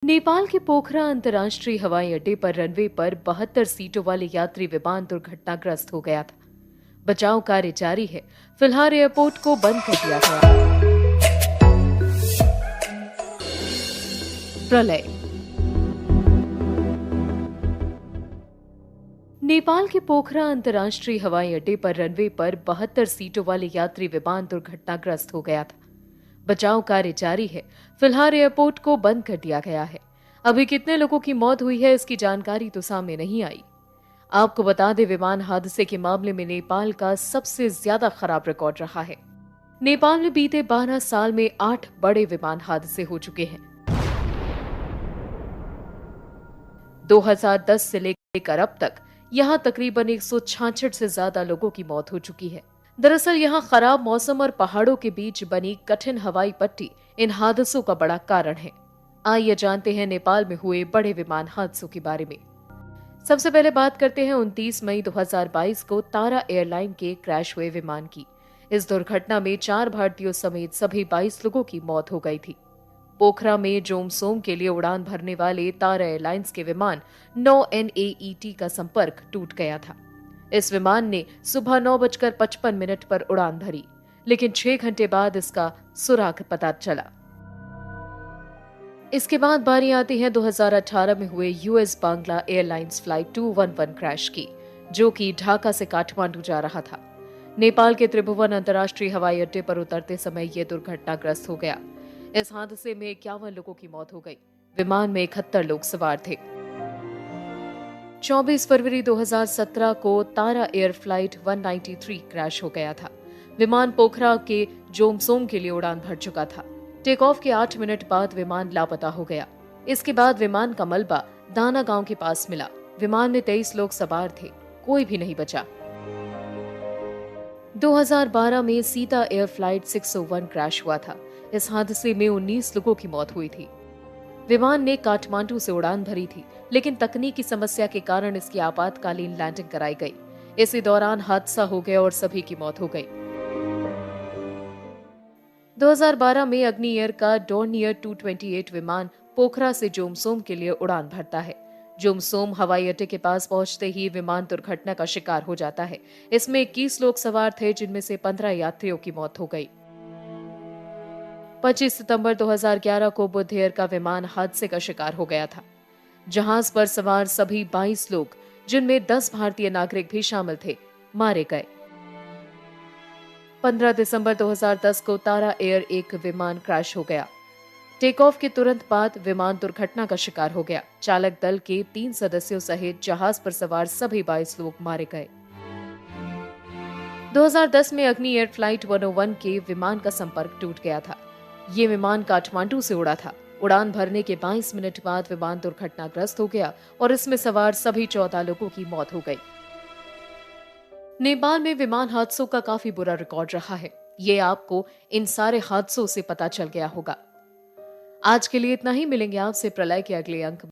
नेपाल के पोखरा अंतर्राष्ट्रीय हवाई अड्डे पर रनवे पर 72 सीटों वाले यात्री विमान दुर्घटनाग्रस्त हो गया था। बचाव कार्य जारी है। फिलहाल एयरपोर्ट को बंद कर दिया गया। प्रलय। नेपाल के पोखरा अंतर्राष्ट्रीय हवाई अड्डे पर रनवे पर 72 सीटों वाले यात्री विमान दुर्घटनाग्रस्त हो गया था। बचाव कार्य जारी है। फिलहाल एयरपोर्ट को बंद कर दिया गया है। अभी कितने लोगों की मौत हुई है इसकी जानकारी तो सामने नहीं आई। आपको बता दें, विमान हादसे के मामले में नेपाल का सबसे ज्यादा खराब रिकॉर्ड रहा है। नेपाल में बीते 12 साल में 8 बड़े विमान हादसे हो चुके हैं। 2010 से लेकर अब तक यहां तकरीबन 166 से ज्यादा लोगों की मौत हो चुकी है। दरअसल यहां खराब मौसम और पहाड़ों के बीच बनी कठिन हवाई पट्टी इन हादसों का बड़ा कारण है। आइए जानते हैं नेपाल में हुए बड़े विमान हादसों के बारे में। सबसे पहले बात करते हैं 29 मई 2022 को तारा एयरलाइन के क्रैश हुए विमान की। इस दुर्घटना में 4 भारतीयों समेत सभी 22 लोगों की मौत हो गई थी। पोखरा में जोमसोम के लिए उड़ान भरने वाले तारा एयरलाइंस के विमान 9 NAET का संपर्क टूट गया था। इस विमान ने सुबह 9:55 पर उड़ान भरी, लेकिन 6 घंटे बाद इसका सुराग पता चला। इसके बाद बारी आती है 2018 में हुए US Bangla airlines flight 211 crash की, जो कि ढाका से काठमांडू जा रहा था। नेपाल के त्रिभुवन अंतर्राष्ट्रीय हवाई अड्डे पर उतरते समय यह दुर्घटनाग्रस्त हो गया। इस हादसे में 51 लोगों की मौत हो गई। विमान में 71 लोग सवार थे। 24 फरवरी 2017 को तारा एयर फ्लाइट 193 क्रैश हो गया था। विमान पोखरा के जोमसोम के लिए उड़ान भर चुका था। टेक ऑफ के 8 मिनट बाद विमान लापता हो गया। इसके बाद विमान का मलबा दाना गांव के पास मिला। विमान में 23 लोग सवार थे, कोई भी नहीं बचा। 2012 में सीता एयर फ्लाइट 601 क्रैश हुआ था। इस हादसे में 19 लोगों की मौत हुई थी। विमान ने काठमांडू से उड़ान भरी थी, लेकिन तकनीकी समस्या के कारण इसकी आपातकालीन लैंडिंग कराई गई। इसी दौरान हादसा हो गया और सभी की मौत हो गई। 2012 में अग्नि एयर का डॉर्नियर 228 विमान पोखरा से जोमसोम के लिए उड़ान भरता है। जोमसोम हवाई अड्डे के पास पहुंचते ही विमान दुर्घटना का शिकार हो जाता है। इसमें 21 लोग सवार थे, जिनमें से 15 यात्रियों की मौत हो गई। 25 सितंबर 2011 को बुद्ध एयर का विमान हादसे का शिकार हो गया था। जहाज पर सवार सभी 22 लोग, जिनमें 10 भारतीय नागरिक भी शामिल थे, मारे गए। 15 दिसंबर 2010 को तारा एयर एक विमान क्रैश हो गया। टेक ऑफ के तुरंत बाद विमान दुर्घटना का शिकार हो गया। चालक दल के 3 सदस्यों सहित जहाज पर सवार सभी 22 लोग मारे गए। 2010 में अग्नि एयर फ्लाइट 101 के विमान का संपर्क टूट गया था। ये विमान काठमांडू से उड़ा था। उड़ान भरने के 22 मिनट बाद विमान दुर्घटनाग्रस्त हो गया और इसमें सवार सभी 14 लोगों की मौत हो गई। नेपाल में विमान हादसों का काफी बुरा रिकॉर्ड रहा है। ये आपको इन सारे हादसों से पता चल गया होगा। आज के लिए इतना ही। मिलेंगे आपसे प्रलय के अगले अंक में।